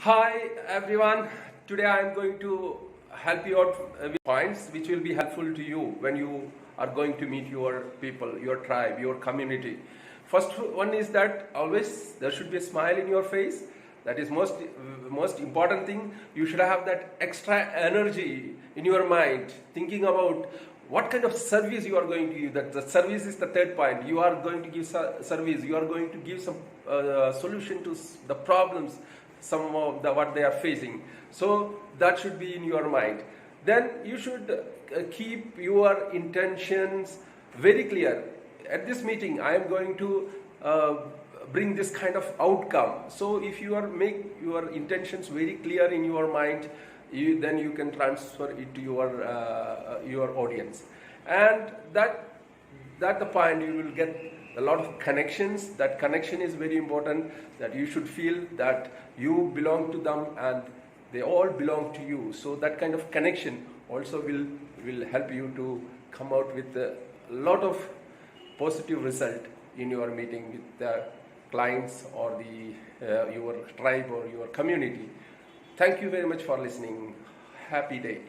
Hi everyone, today I am going to help you out with points which will be helpful to you when you are going to meet your people, your tribe, your community. First one is that always there should be a smile in your face. That is most important thing. You should have that extra energy in your mind thinking about what kind of service you are going to give. That the service is the third point. You are going to give service. You are going to give some solution to the problems, some of what they are facing. So that should be in your mind. Then you should keep your intentions very clear. At this meeting, I am going to bring this kind of outcome. So if you are make your intentions very clear in your mind, then you can transfer it to your audience, and that the point you will get a lot of connections. That connection is very important, that you should feel that you belong to them and they all belong to you. So that kind of connection also will help you to come out with a lot of positive result in your meeting with the clients or your tribe or your community. Thank you very much for listening. Happy day.